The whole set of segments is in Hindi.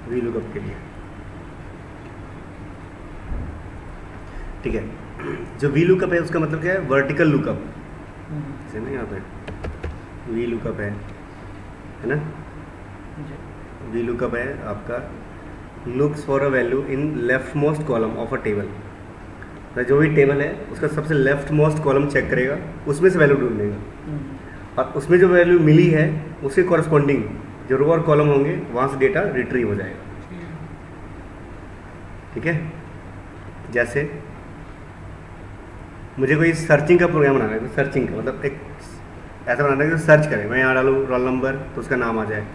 वी लुकअप के लिए। ठीक है, जो वी लुकअप है उसका मतलब क्या है, वर्टिकल लुकअप, जैसे ना यहाँ पे वी लुकअप है ना, वी लुकअप है आपका looks for a value in left most column of a table. जो भी टेबल है उसका सबसे लेफ्ट मोस्ट कॉलम चेक करेगा, उसमें से वैल्यू ढूंढेगा और उसमें जो वैल्यू मिली है उसके कॉरस्पॉन्डिंग जो रो और कॉलम होंगे वहाँ से डेटा रिट्रीव हो जाएगा। ठीक है, जैसे मुझे कोई सर्चिंग का प्रोग्राम बनाना है, तो सर्चिंग का मतलब एक ऐसा बनाना है कि सर्च करें, मैं यहाँ डालूँ रोल नंबर तो उसका नाम आ जाए,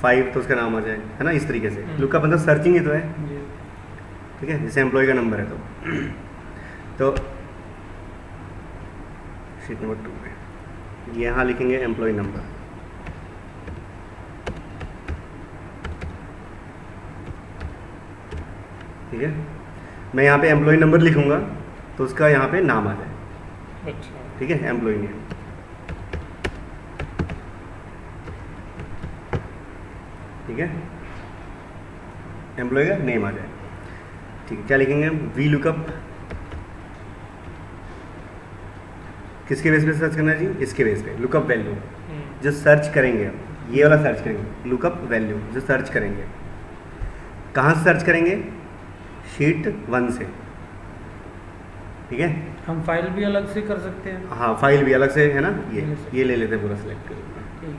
5 तो उसका नाम आ जाए, है ना, इस तरीके से। लुकअप मतलब सर्चिंग ही तो है। ठीक है, जैसे एम्प्लॉय का नंबर है तो शीट नंबर 2 में यहाँ लिखेंगे एम्प्लॉय नंबर। ठीक है, मैं यहाँ पे एम्प्लॉय नंबर लिखूंगा तो उसका यहाँ पे नाम आ जाए। अच्छा। ठीक है, एम्प्लॉय नेम। ठीक है, एम्प्लॉय का नेम आ जाए। ठीक है, क्या लिखेंगे, वी लुकअप किसके बेस पे सर्च करना है जी, इसके बेस पे लुकअप वैल्यू जो सर्च करेंगे, ये वाला सर्च करेंगे, लुकअप वैल्यू जो सर्च करेंगे, कहाँ से सर्च करेंगे, शीट 1 से। ठीक है, हम फाइल भी अलग से कर सकते हैं। हाँ फाइल भी अलग से है ना, ये ले लेते हैं पूरा सेलेक्ट कर, ठीक है,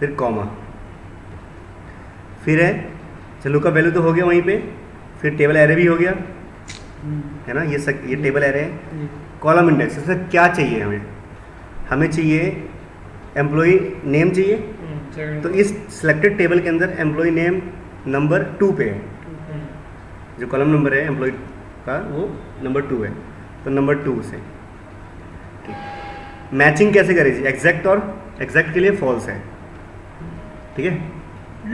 फिर कॉमा, फिर है चलो लुकअप वैल्यू तो हो गया वहीं पे, फिर टेबल एरे भी हो गया, है ना, ये टेबल एरे है। कॉलम इंडेक्स, इसमें क्या चाहिए हमें, हमें चाहिए एम्प्लॉय नेम चाहिए, तो इस सिलेक्टेड टेबल के अंदर एम्प्लॉय नेम नंबर 2 पे है, जो कॉलम नंबर है एम्प्लॉय का वो नंबर 2 है, तो नंबर 2 से। ठीक, मैचिंग कैसे करें जी, एग्जैक्ट और एग्जैक्ट के लिए फॉल्स है। ठीक है,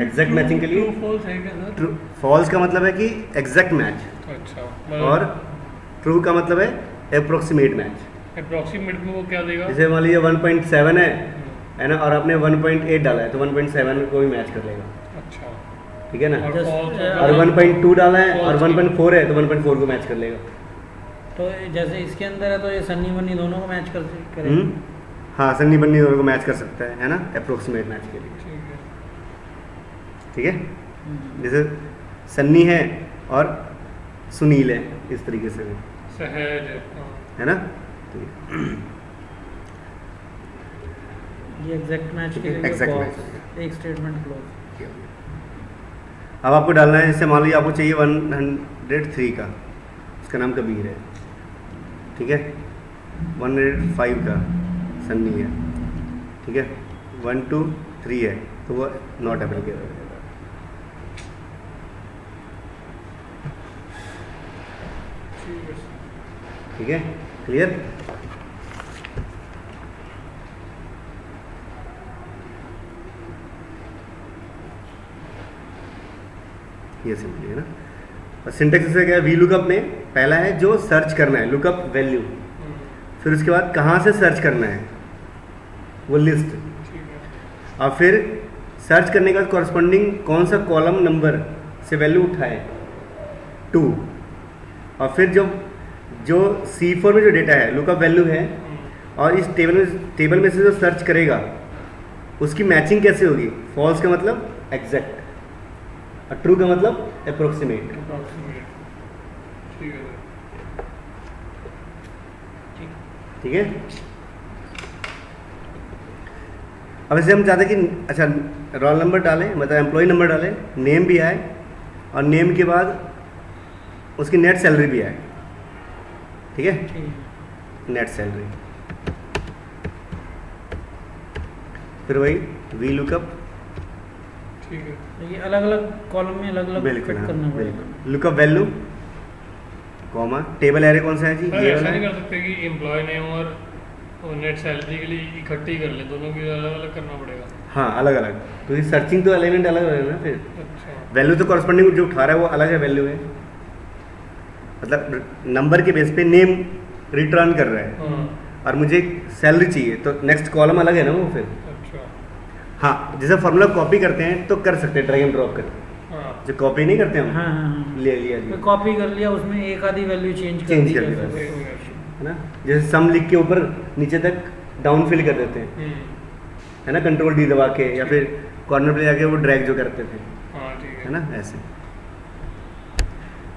एग्जैक्ट मैचिंग के लिए फॉल्स है क्या सर? ट्रू, फॉल्स का मतलब है कि एग्जैक्ट मैच, अच्छा, और ट्रू का मतलब है अप्रोक्सीमेट मैच। अप्रोक्सीमेट में वो क्या देगा? जैसे मान लीजिए 1.7 है ना, और आपने 1.8 डाला है तो 1.7 को भी मैच कर लेगा। अच्छा, ठीक है ना, और false और 1.2 डाला है और false 1.4 है तो 1.4 को मैच कर लेगा। तो जैसे इसके अंदर है तो ये सन्नी बन्नी दोनों को मैच कर करेंगे। हाँ, सन्नी बन्नी दोनों को मैच कर सकता है ना, अप्रोक्सीमेट मैच के लिए। ठीक है। ठीक है, जैसे सन्नी है और सुनील है, इस तरीके से सहज है ना। ठीक है, ये एग्जैक्ट मैच के लिए Exact clause, match हो गया। एक स्टेटमेंट क्लोज। अब आपको डालना है, जैसे मान लीजिए आपको चाहिए 103 का, उसका नाम कबीर है। ठीक है, 105 का सन्नी है। ठीक है, 1 2 3 है तो वो नॉट एप्लीकेबल है। ठीक है, क्लियर। ये सिंपली है ना। और सिंटेक्स से क्या है, वी लुकअप में पहला है जो सर्च करना है, लुकअप वैल्यू, फिर उसके बाद कहाँ से सर्च करना है वो लिस्ट, और फिर सर्च करने के बाद कॉरस्पॉन्डिंग कौन सा कॉलम नंबर से वैल्यू उठाए 2, और फिर जो C4 में जो डेटा है लुकअप वैल्यू है और इस टेबल में से जो सर्च करेगा उसकी मैचिंग कैसे होगी, फॉल्स का मतलब एग्जैक्ट और ट्रू का मतलब अप्रोक्सीमेट। ठीक है। ठीक है, अब इसे हम चाहते हैं कि अच्छा रोल नंबर डालें, मतलब एम्प्लॉय नंबर डालें, नेम भी आए और नेम के बाद उसकी नेट सैलरी भी आए। ठीक है, नेट सैलरी, फिर वही वी लुकअप। ठीक है, ये अलग अलग कॉलम में अलग अलग बिल्कुल फिट करना पड़ेगा। बिल्कुल, lookup value comma, table array कौन सा है जी, सर ये ऐसा वाला नहीं है। कर सकते कि एम्प्लॉय नेम और नेट सैलरी के लिए इकट्ठे ही कर ले, दोनों की अलग अलग करना पड़ेगा? हाँ अलग अलग, तो ये सर्चिंग तो एलिमेंट अलग है ना, फिर अच्छा, वैल्यू तो कॉरस्पॉन्डिंग जो उठा रहा है वो अलग है वैल्यू है, मतलब नंबर के बेस पे नेम रिटर्न कर रहा है हाँ, और मुझे सैलरी चाहिए तो नेक्स्ट कॉलम अलग है ना वो फिर। अच्छा, हाँ, जैसे फॉर्मूला कॉपी करते हैं तो कर सकते हैं ड्रैग एंड ड्रॉप करके, हाँ, जो कॉपी नहीं करते हम, हाँ हाँ हाँ, ले लिया कॉपी कर लिया, उसमें एक आधी वैल्यू चेंज कर Change दी कर दी जैसे बस। कोई- है ना, जैसे सम लिख के ऊपर नीचे तक डाउन फिल कर देते हैं, हम्म, है ना, कंट्रोल डी दबा के, या फिर कॉर्नर पे जाके वो ड्रैग जो करते थे, हाँ ठीक है है ना, ऐसे।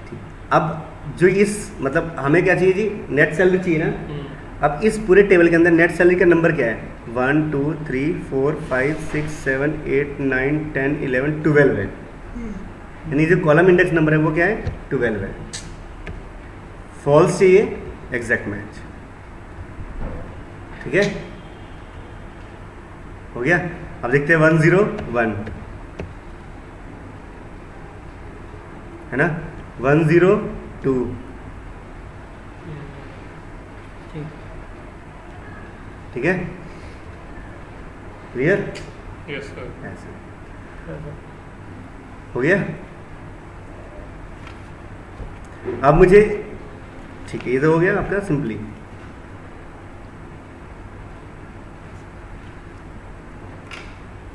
ठीक, अब जो इस मतलब हमें क्या चाहिए जी, नेट सैलरी चाहिए ना। हम्म, अब इस पूरे टेबल के अंदर नेट सैलरी का नंबर क्या है, 1 2 3 4 5 6 7 8 9 10 11 12 है, यानी जो कॉलम इंडेक्स नंबर है वो क्या है, 12 है। फॉल्स चाहिए, एग्जैक्ट मैच, ठीक है, हो गया। अब देखते हैं 1 0 1, है ना, 1 0 2, ठीक ठीक है, क्लियर, यस सर ऐसे है। हो गया। अब मुझे, ठीक है, ये तो हो गया आपका सिंपली।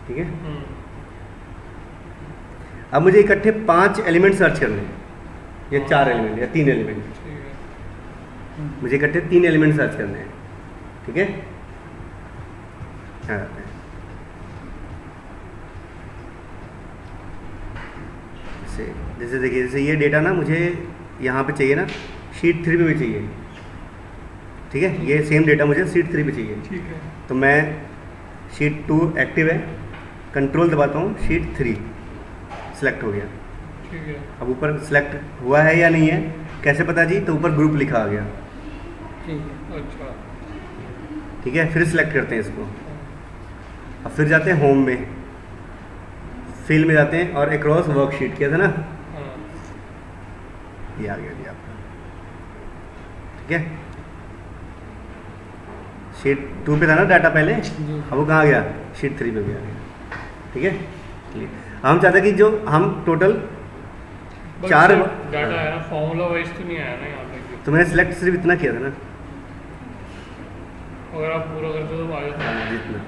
ठीक है, हम्म, अब मुझे इकट्ठे 5 एलिमेंट सर्च करने हैं, या 4 एलिमेंट या 3 एलिमेंट, ठीक है मुझे इकट्ठे 3 एलिमेंट सर्च करने हैं, ठीक है। हाँ, जैसे देखिए, जैसे ये डेटा ना मुझे यहाँ पे चाहिए ना, शीट 3 पे भी चाहिए, ठीक है, ये सेम डेटा मुझे शीट 3 पे चाहिए। ठीक है तो मैं शीट 2 एक्टिव है, कंट्रोल दबाता हूँ, शीट 3 सिलेक्ट हो गया। ठीक है अब ऊपर सिलेक्ट हुआ है या नहीं है कैसे पता जी, तो ऊपर ग्रुप लिखा आ गया, ठीक है। अच्छा ठीक है। फिर सिलेक्ट करते हैं इसको, अब फिर जाते हैं होम में, फिल में जाते हैं और अक्रॉस वर्कशीट किया था ना, हाँ ये आ गया जी आपका, ठीक है। शीट 2 पे था ना डाटा पहले, जी। अब वो कहाँ गया, शीट 3 पे भी आ गया, ठीक है। चलिए, हम चाहते हैं कि जो हम टोटल बट 4, डाटा है ना, फॉर्मूला वाइज तो नहीं आया ना यहाँ पे, तो मैंने सिलेक्ट सिर्फ इतना किया था ना, अगर आप पूरा करते तो आ जाता, जितना।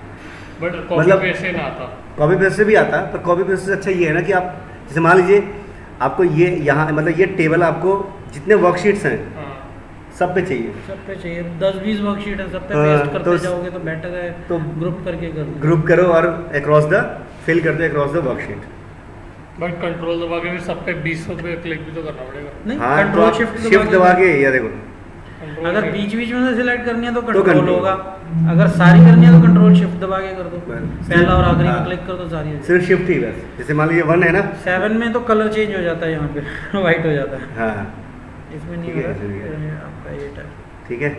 बट कॉपी मतलब- पेस्ट से ना आता। कॉपी पेस्ट से भी आता, पर कॉपी पेस्ट से अच्छा ये है ना कि आप जैसे मान लीजिए आपको ये यहाँ मतलब ये टेबल आपको जितने वर्कशीट्स हैं हाँ सब पे चाहिए, सब पे चाहिए 10-20 वर्कशीट है, सब पे हाँ, पेस्ट करते तो जाओगे तो बेटर है, तो ग्रुप करके कर दो। ग्रुप करो और अक्रॉस द फिल कर दो across the worksheet. But control दबा के फिर सब पे 20 पे क्लिक भी तो करना पड़ेगा। नहीं, हाँ, तो कंट्रोल आप शिफ्ट दबा के, या देखो कंट्रोल अगर पे- बीच बीच में से सिलेक्ट करनी है तो कंट्रोल control। होगा, अगर सारी करनी है तो कंट्रोल शिफ्ट दबा के कर दो, बस। पहला और आखिरी हाँ। में क्लिक कर दो, सारी हो जाएगी। सिर्फ शिफ्ट ही बस, जैसे मान लीजिए 1 है ना, 7 में तो कलर चेंज हो जाता है, यहाँ पे वाइट हो जाता है, हाँ इसमें नहीं ठीक हो है, रहा ठीक है। ये आपका ये टाइप। ठीक है।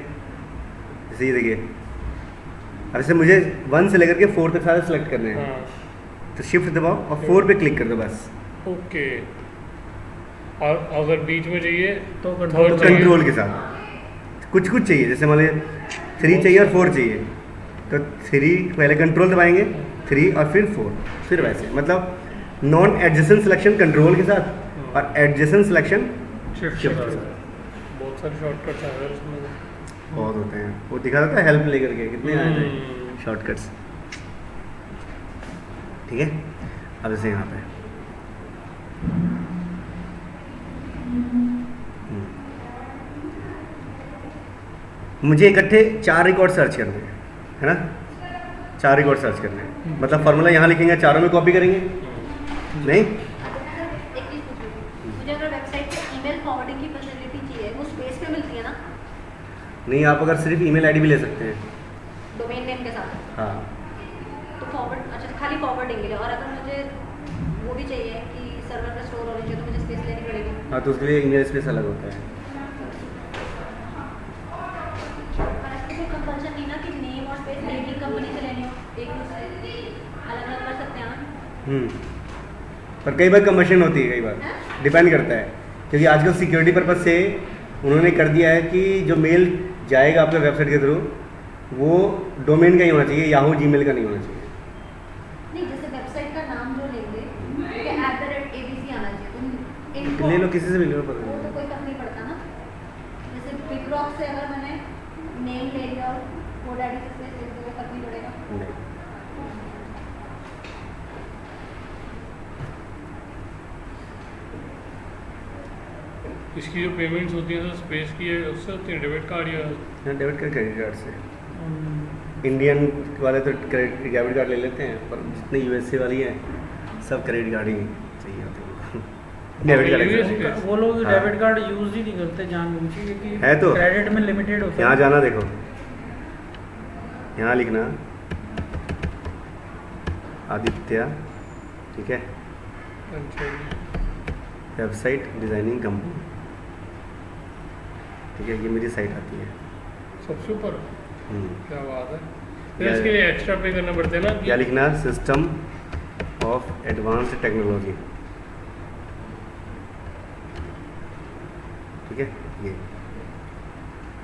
जैसे ये देखिए, अब जैसे मुझे 1 से लेकर के 4 तक सारे सेलेक्ट करने हैं, हाँ तो शिफ्ट दबाओ और 4 पे क्लिक कर दो बस, ओके। और अगर बीच में चाहिए तो Third तो चाहिए। कंट्रोल के साथ कुछ कुछ चाहिए, जैसे मान लीजिए 3 चाहिए और 4 चाहिए, तो 3 पहले कंट्रोल दबाएंगे, 3 और फिर 4, फिर वैसे मतलब नॉन एडजेसेंट सिलेक्शन कंट्रोल के साथ और एडजेसेंट सिलेक्शन शिफ्ट शिफ्ट के के साथ। साथ। बहुत सारे शॉर्टकट्स हैं यार इसमें। बहुत होते हैं, वो दिखा देता है हेल्प लेकर के कितने आए थे हम्म। शॉर्टकट्स, ठीक है। अब जैसे यहाँ पे मुझे इकट्ठे 4 रिकॉर्ड सर्च करने हैं, है ना, 4 रिकॉर्ड सर्च करने हैं, मतलब फार्मूला यहाँ लिखेंगे, चारों में कॉपी करेंगे, नहीं एक चीज पूछूं, मुझे अगर वेबसाइट पे ईमेल फॉरवर्डिंग की फैसिलिटी चाहिए, वो स्पेस पे मिलती है ना, नहीं, आप अगर सिर्फ ईमेल आईडी भी ले सकते हैं, डोमेन नेम के साथ, हाँ, तो फॉरवर्ड, अच्छा खाली फॉरवर्डिंग के लिए, और अगर मुझे वो भी चाहिए कि सर्वर पे स्टोर होनी चाहिए तो मुझे स्पेस लेनी पड़ेगी। हाँ, तो उसके लिए ईमेल स्पेस अलग होता है। और ऐसा कोई कंपल्सन नहीं ना कि नेम और स्पेस एक ही कंपनी से लेनी हो, एक दूसरे अलग अलग कर सकते हैं ना? पर कई बार कमीशन होती है, कई बार डिपेंड करता है, क्योंकि आजकल सिक्योरिटी पर्पज से उन्होंने कर दिया है कि जो मेल जाएगा आपके वेबसाइट के थ्रू वो डोमेन का ही होना चाहिए, याहू जीमेल का नहीं होना चाहिए। नहीं, जैसे वेबसाइट का नाम जो लेंगे उसके @abc आना चाहिए, तो इनको ले लो, किसी से भी ले लो, पता वो तो नहीं। कोई फर्क नहीं पड़ता ना। जैसे बिगरॉक से अगर मैंने नेम ले लिया और GoDaddy से स्पेस ले लिया, तो फर्क नहीं पड़ेगा। नहीं। इसकी जो पेमेंट्स होती हैं स्पेस की है उससे होती है डेबिट कार्ड या डेबिट कार्ड क्रेडिट कार्ड से। हम्म, इंडियन वाले तो क्रेडिट डेबिट कार्ड ले लेते हैं, पर जितने यूएसए वाली हैं सब क्रेडिट कार्ड ही चाहिए होते हैं। डेबिट कार्ड US है। वो लोग हाँ। डेबिट कार्ड यूज ही नहीं करते जानबूझ के, क्योंकि है तो। क्रेडिट में लिमिटेड होता यहाँ है। जाना, देखो यहाँ लिखना आदित्य, ठीक है, अच्छा वेबसाइट डिज़ाइनिंग कंपनी, ठीक है, ये मेरी साइट आती है। सबसे ऊपर हम्म। क्या बात है। फिर इसके लिए एक्स्ट्रा पे करना पड़ता है ना क्या लिखना, सिस्टम ऑफ एडवांस्ड टेक्नोलॉजी, ठीक है ये।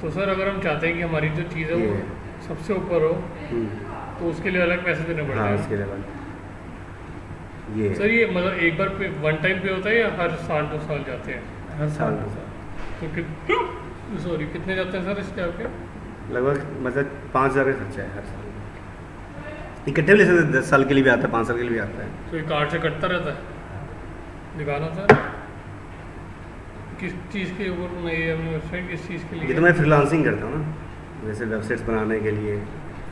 तो सर अगर हम चाहते हैं कि हमारी जो चीज़ है ये वो है। सबसे ऊपर हो हम्म। तो उसके लिए अलग पैसे देने पड़ते हाँ हैं। उसके लिए ये सर ये मतलब एक बार पे वन टाइम पे होता है या हर साल 2 साल जाते हैं? हर साल तो सॉरी कितने जाते हैं सर इसके आपके? लगभग मतलब 5,000 का खर्चा है हर साल। इकट्ठे भी ले सकते, 10 साल के लिए भी आता है, 5 साल के लिए भी आता है। तो ये कार्ड से कटता रहता है दिखाना सर किस चीज़ के ऊपर नहीं है अपनी वेबसाइट किस चीज़ के लिए? ये तो मैं फ्रीलांसिंग करता हूँ ना, जैसे वेबसाइट्स बनाने के लिए।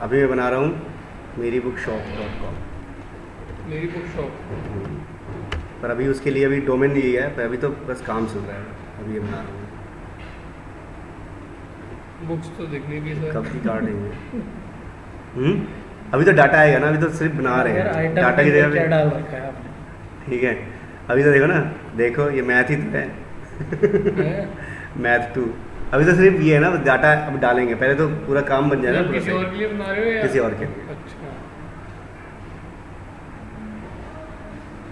अभी मैं बना रहा हूँ मेरी बुक shop.com, मेरी बुक शॉप। पर अभी उसके लिए अभी डोमेन नहीं लिया है, पर अभी तो बस काम चल रहा है, अभी ये बना रहा हूँ। बुक्स तो दिखनी भी सर। कब की काटेंगे? अभी तो डाटा आएगा ना, अभी तो सिर्फ बना रहे यार हैं आइटम डाटा की क्या जगह डाल रखा है आपने? पे। ठीक है, अभी तो देखो ना, देखो ये मैथ ही तो है। हैं? मैथ 2 अभी तो सिर्फ ये है ना, डाटा अब डालेंगे, पहले तो पूरा काम बन जाए ना मतलब पूरा किसी सही। और के लिए बना रहे हो या किसी और के। अच्छा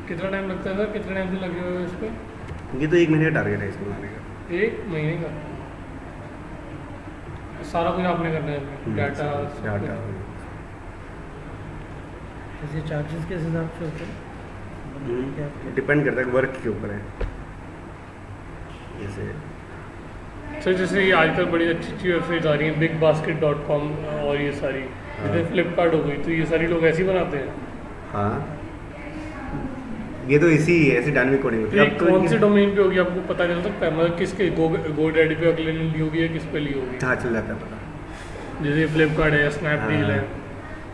कितना टाइम लगता है सर? कितने टाइम से लगे हुए हो इस पे? ये तो 1 महीने का टारगेट है इसको बनाने का। 1 महीने का सारा कुछ आपने करना है डाटा सब डाटा कुछ। ऐसे चार्जेस किस हिसाब से होते हैं? क्या आपके? डिपेंड करता है वर्क के ऊपर है। जैसे सर जैसे ये आजकल बड़ी अच्छी अच्छी वेबसाइट आ रही हैं BigBasket.com और ये सारी जैसे हाँ। फ्लिपकार्ट हो गई तो ये सारी लोग ऐसे ही बनाते हैं। हाँ, ये तो इसी ऐसी डायनामिक कोडिंग होती तो है। ये अब तो कौन से ये- डोमेन पे होगी आपको पता चल सकता है? मतलब किसके GoDaddy पे अगले ने ली होगी या किस पे ली होगी? हाँ चल जाता है पता, जैसे फ्लिपकार्ट है या स्नैपडील है।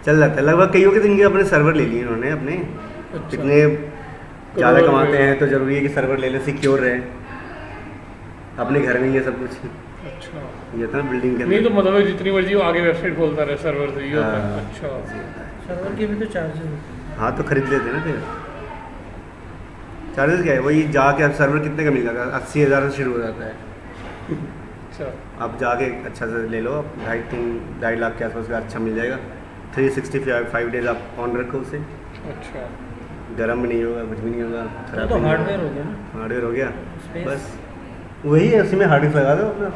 चल जाता है लगभग। कईयों के तो इनके अपने सर्वर ले लिए इन्होंने अपने, अच्छा। कितने ज़्यादा करोड़ कमाते रुपए। हैं तो ज़रूरी है कि सर्वर ले ले, सिक्योर रहे, अपने घर में ही है सब कुछ। अच्छा ये था ना बिल्डिंग के नहीं तो अंदर। मतलब जितनी मर्जी वो आगे वेबसाइट खोलता रहे सर्वर से ये होता है। हाँ, अच्छा ऐसे ही होता है। सर्वर के भी तो चार्जेस होते हैं। हाँ तो खरीद लेते हैं ना फिर। चार्जेस क्या है, वही जाके अब सर्वर कितने का मिलेगा, 80,000 से शुरू हो जाता है। अच्छा आप जाके अच्छा से ले लो, आप 2.5 लाख के आसपास का अच्छा मिल जाएगा। 365 डेज आप ऑन रखो उसे, अच्छा गर्म भी नहीं होगा, कुछ भी नहीं होगा, वो खराब तो भी नहीं होगा। हार्डवेयर हो गया ना। हार्डवेयर हो गया, Space? बस वही है, उसी में हार्ड डिस्क लगा दो अपना।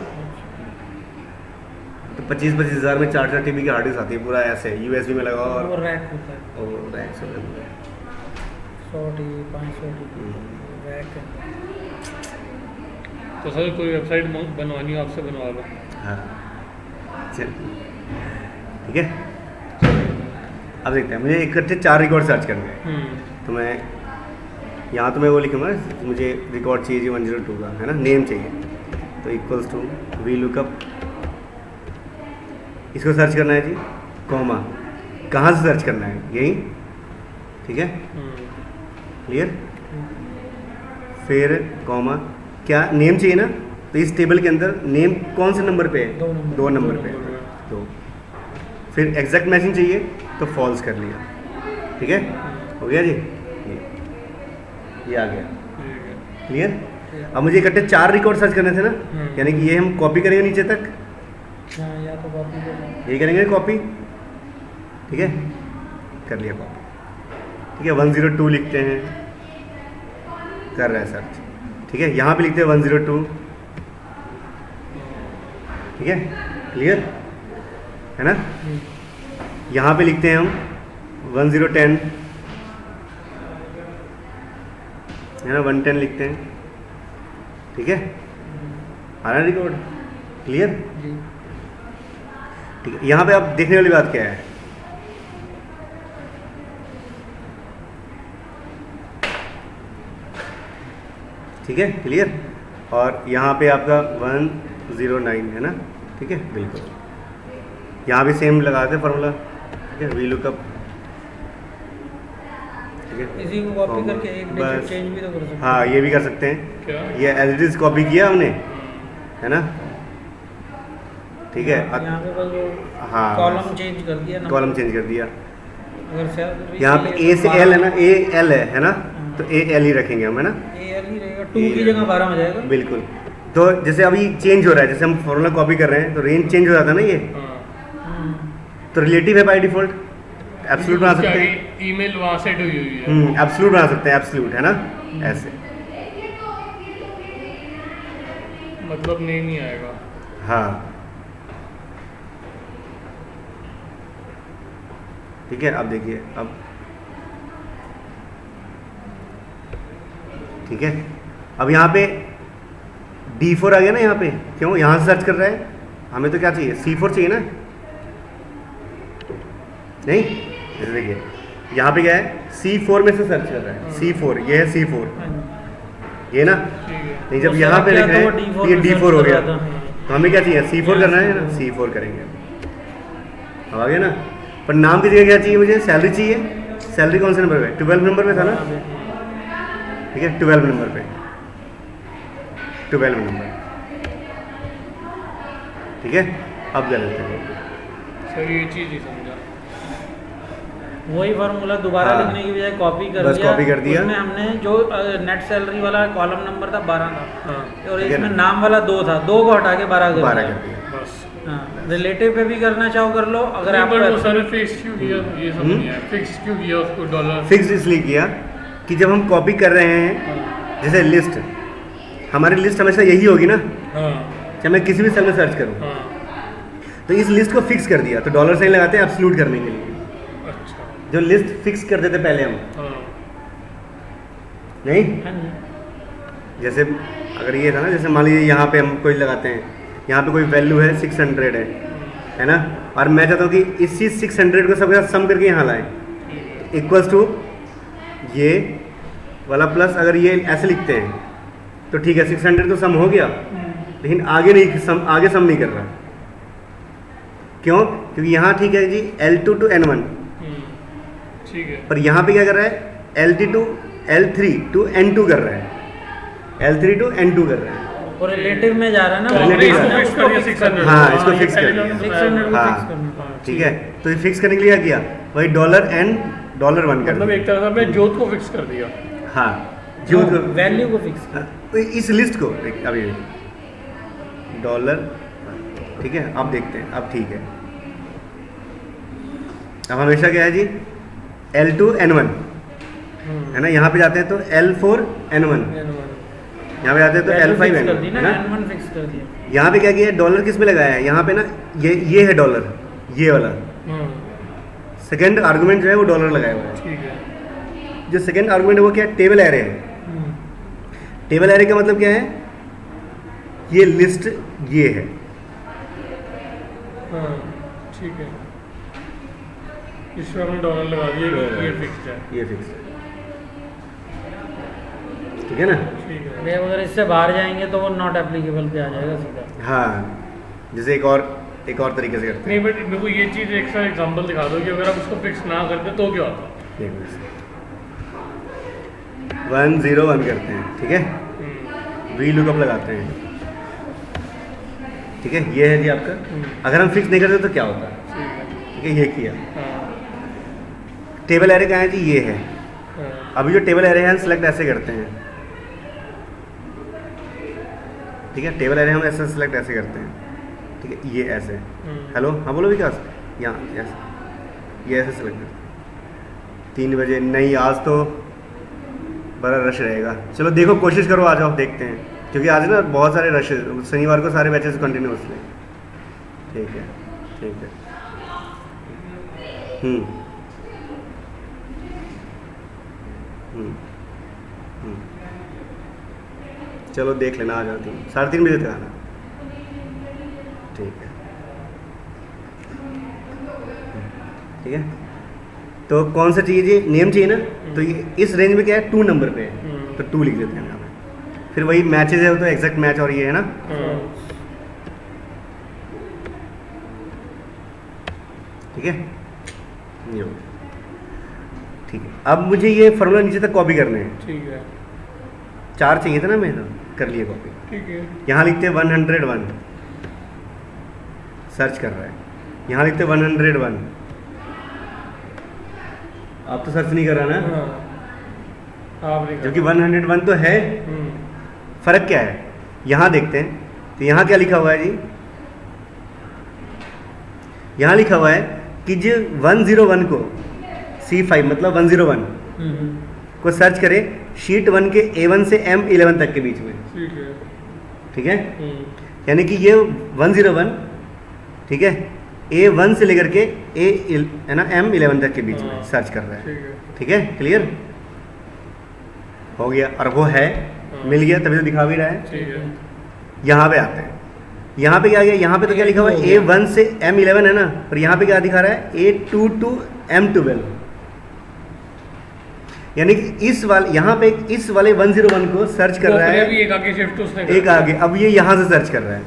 तो 25-25 हज़ार में 4 TB की हार्ड डिस्क आती है, पूरा ऐसे USB में लगाओ वो और रैक होता है, और रैक से लगा दो। 100 TB 500 TB हम्म। रैक है। तो सर कोई वेबसाइट बनवानी हो आपसे बनवा लो। हाँ चल ठीक है। अब देखते हैं, मुझे इकट्ठे 4 रिकॉर्ड सर्च करने हैं। तो मैं यहाँ तो मैं वो लिखूँगा, मुझे रिकॉर्ड चाहिए जी 102 का, है ना, नेम चाहिए, तो इक्वल्स टू VLOOKUP, इसको सर्च करना है जी, कॉमा, कहाँ से सर्च करना है, यही, ठीक है, क्लियर। फिर कॉमा, क्या नेम चाहिए ना, तो इस टेबल के अंदर नेम कौन से नंबर पे है? 2 नंबर। 2 नंबर पे, तो फिर एग्जैक्ट मैचिंग चाहिए तो फॉल्स कर लिया, ठीक है, हो गया जी, ये आ गया, क्लियर। अब मुझे इकट्ठे 4 रिकॉर्ड सर्च करने थे ना, यानी कि ये हम कॉपी करेंगे नीचे तक, हाँ या तो कॉपी कर यही करेंगे कॉपी, ठीक है, कर लिया कॉपी, ठीक है। 102 लिखते हैं, कर रहे हैं सर्च, ठीक है, यहाँ पे लिखते हैं 102, ठीक है, क्लियर है ना। यहाँ पे लिखते हैं हम 1010, है ना, 110 लिखते हैं, ठीक है, आ रहा है रिकॉर्ड, क्लियर, जी। ठीक है। यहाँ पे आप देखने वाली बात क्या है, ठीक है, क्लियर। और यहाँ पे आपका 109 है ना, ठीक है बिल्कुल। यहाँ भी सेम लगाते हैं फार्मूला, ठीक है, वी लुकअप, ठीक है। इसी को कॉपी करके एक डिजिट बस। चेंज भी तो कर सकते हैं। हाँ ये भी कर सकते हैं, क्या ये एज इट इज कॉपी किया हमने, है ना, ठीक है। यहाँ पे बस वो हाँ कॉलम चेंज कर दिया ना, कॉलम चेंज कर दिया। अगर सैलरी यहाँ पे ए से एल है ना, ए एल है ना, तो ए एल ही रखेंगे हम, है ना, एल ही रहेगा, 2 की जगह 12 में जाएगा। बिल्कुल। तो जैसे अभी चेंज हो रहा है, जैसे हम फॉर्मूला कॉपी कर रहे हैं तो रेंज चेंज हो जाता है ना ये, हाँ तो रिलेटिव है बाय डिफॉल्ट, एब्सोल्यूट बना सकते हैं, ईमेल वहाँ सेट हुई हुई है। एब्सोल्यूट बना सकते हैं, एब्सोल्यूट, है ना, ऐसे। मतलब नेम ही आएगा। हाँ ठीक है, अब देखिए, अब ठीक है, अब यहाँ पे D4 आ गया ना, यहाँ पे क्यों यहाँ से सर्च कर रहा है, हमें तो क्या चाहिए, C4 चाहिए ना, नहीं, जैसे देखिए यहाँ पे क्या है, C4 में से सर्च कर रहा है, C4 ये है, C4 ये ना, ठीक है। नहीं जब वो यहाँ पे select लिख रहे किया तो हैं वो तो ये D4 D4 हो में गया, सर्च कर रहा था। तो हमें क्या चाहिए, C4 करना है ना, C4 करेंगे, अब आ गया ना। पर नाम की जगह क्या चाहिए मुझे, सैलरी चाहिए, सैलरी कौन से नंबर पे, 12 नंबर पे था ना, ठीक है, 12 नंबर पे, 12 नंबर, ठीक है। अब क्या लेते हैं, सर ये चीज़ ही समझा। वही फार्मूला दोबारा हाँ। लिखने की बजाय कॉपी कर बस दिया, copy कर दिया। उसमें हमने जो नेट सैलरी वाला कॉलम नंबर था 12 था, हाँ और ठीक है इसमें ना। नाम वाला 2 था, 2 को हटा के 12 कर 12 दिया। कर दिया, बस। हाँ, रिलेटिव पे भी करना चाहो कर लो, अगर आप पर वो सारे फिक्स क्यों किया, ये समझ नहीं आया, फिक्स क्यों किया उसको डॉलर। फिक्स इसलिए किया कि जब हम कॉपी कर रहे हैं, जैसे लिस्ट, हमारी लिस्ट हमेशा यही होगी ना, हाँ चाहे मैं किसी भी सेल में सर्च करूँ, हाँ तो इस लिस्ट को फिक्स कर दिया, तो डॉलर साइन लगाते हैं एब्सोल्यूट करने के लिए, अच्छा जो लिस्ट फिक्स करते थे पहले हम, हाँ नहीं, हाँ जी। जैसे अगर ये था ना, जैसे मान लीजिए यहाँ पे हम कोई लगाते हैं, यहाँ पे कोई वैल्यू है 600 है ना, और मैं चाहता हूँ कि इसी 600 को सबके साथ सम करके यहाँ लाएं, इक्वल्स टू ये वाला प्लस, अगर ये ऐसे लिखते हैं तो ठीक है, 600 तो सम हो गया, लेकिन आगे नहीं सम, आगे सम नहीं कर रहा, क्यों, क्योंकि यहाँ ठीक है जी L2 to N1, ठीक है। पर यहाँ पे क्या कर रहा है, L3 to N2 कर रहा है, L3 to N2 कर रहा है, और रिलेटिव में जा रहा है ना, तो वो relative इसको में fix करिए fix 600। हाँ, इसको ये fix पहले करिए। जो हमने 600 को हाँ। fix करना। ठीक है। तो ये फिक्स करने के लिए क्या किया, वही $N $1 कर मतलब दिया। एक तरह से मैं जोत को फिक्स कर दिया। हाँ, जो वैल्यू को फिक्स हाँ, तो इस लिस्ट को अभी डॉलर, ठीक है, अब देखते हैं, अब ठीक है, अब हमेशा क्या है जी, L2 N1 है ना, यहाँ पे जाते हैं तो L4 N1, यहाँ पे जाते हैं तो L5 कर दी N1 ना, है ना। N1 फिक्स कर दिया। यहाँ पे क्या किया, डॉलर किस पे लगाया है, यहाँ पे ना ये है डॉलर, ये वाला सेकेंड आर्गुमेंट जो है वो डॉलर लगाया हुआ है। ठीक है। जो सेकेंड आर्गुमेंट है वो क्या है, टेबल एरे है। टेबल एरे का मतलब क्या है, ये लिस्ट ये है, हाँ ठीक है, इसमें हमने डॉलर लगा दिया कि ये फिक्स है। ये फिक्स है, ठीक है ना। ठीक है। वे अगर इससे बाहर जाएंगे तो वो नॉट एप्लीकेबल पे आ जाएगा सीधा। हाँ, जैसे एक और तरीके से करते नहीं बट मेरे को ये चीज़ एक सा एग्जांपल दिखा दो कि अगर आप उसको फिक्स ना करते तो क्या होता। हैं, देखो इसे 101 करते हैं, ठीक है, वी लुकअप लगाते हैं, ठीक है, ये है जी आपका। अगर हम फिक्स नहीं करते तो क्या होता है, ठीक है। ठीक है, ये किया। हाँ टेबल एरे कहाँ है जी, ये है। हाँ अभी जो टेबल एरे है हम सेलेक्ट ऐसे करते हैं, ठीक है, टेबल एरे हम ऐसे सेलेक्ट ऐसे करते हैं, ठीक है, ये ऐसे। हेलो, हाँ बोलो विकास, यहाँ ऐसे, ये ऐसे सेलेक्ट करते हैं। 3 बजे नहीं, आज तो बड़ा रश रहेगा, चलो देखो कोशिश करो, आ जाओ देखते हैं, क्योंकि आज ना बहुत सारे रश, शनिवार को सारे बैचेस कंटिन्यूसली, ठीक है, ठीक है। चलो देख लेना, आ जाती 3:30 बजे तक आना, ठीक है, ठीक है। तो कौन सा चाहिए जी, नेम चाहिए ना, तो ये इस रेंज में क्या है, 2 नंबर पे है, तो 2 लिख देते हैं यहाँ पे, फिर वही मैचेज है तो एग्जैक्ट मैच और ये है ना। हाँ ठीक है, ये हो गया। ठीक है, अब मुझे ये फॉर्मूला नीचे तक कॉपी करने हैं। ठीक है 4 चाहिए था ना, मैं तो कर लिए कॉपी। ठीक है। यहाँ लिखते हैं 101, सर्च कर रहा है। यहाँ लिखते हैं 101, आप तो सर्च नहीं कर रहा ना, हाँ आप नहीं जो कि 101 तो है। हम्म, फर्क क्या है, यहाँ देखते हैं तो यहाँ क्या लिखा हुआ है जी, यहाँ लिखा हुआ है कि जो 101 को C5 मतलब 101 को सर्च करे शीट 1 के A1 से M11 तक के बीच में। ठीक है। ठीक है, हम्म, यानी कि ये 101, ठीक है, A1 से लेकर के A है ना M11 तक के बीच में हाँ। सर्च कर रहा है। ठीक है। ठीक है, क्लियर हो गया। और वो है, हाँ। मिल गया, तभी तो दिखा भी रहा है। ठीक है। यहाँ पे आते हैं, यहाँ पे क्या आ गया, यहाँ पे तो क्या लिखा हुआ है A1 से M11 है ना, और यहाँ पे क्या दिखा रहा है A2 to M12, यानी कि इस वाले यहाँ पे इस वाले 101 को सर्च कर वो रहा अपने है, भी एक आगे शिफ्ट उसने कर एक दिया। आगे। अब ये यहाँ से सर्च कर रहा है,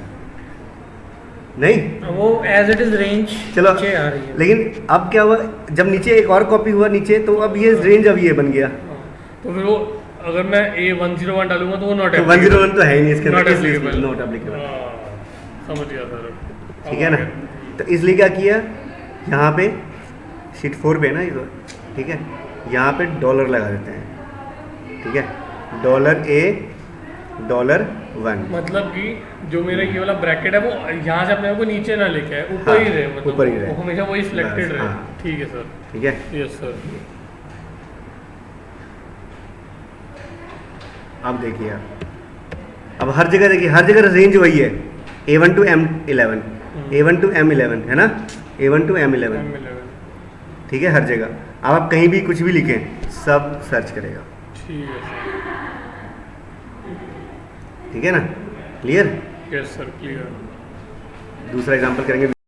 नहीं वो एज इट इज रेंज चलो, नीचे आ रही है। लेकिन अब क्या हुआ, जब नीचे एक और कॉपी हुआ नीचे, तो अब ये रेंज अब ये बन गया। हाँ, तो फिर वो अगर मैं A101 डालूंगा तो वो नॉट तो 101 तो है ही नहीं इसके नॉट अंदर, इसलिए एप्लीकेबल। Not applicable. समझ गया सर। ठीक है ना, तो इसलिए क्या किया, यहाँ पे शीट 4 पे है ना ये तो, ठीक है, यहाँ पे डॉलर लगा देते हैं। ठीक है, $A$1, मतलब कि जो मेरा ये वाला ब्रैकेट है वो यहाँ से अपने को नीचे ना लेके आए, ऊपर हाँ, ही रहे, मतलब ऊपर ही रहे। वो हमेशा वही सिलेक्टेड बस, रहे। हाँ। ठीक है सर। ठीक है। Yes sir. अब देखिए अब हर जगह देखिए, हर जगह रेंज वही है, A1 to M11, A1 to M11 है ना, A1 to M11। ठीक है, हर जगह। अब आप कहीं भी कुछ भी लिखें, सब सर्च करेगा। ठीक है सर। ठीक है ना, क्लियर। Yes sir, clear. दूसरा एग्जांपल करेंगे।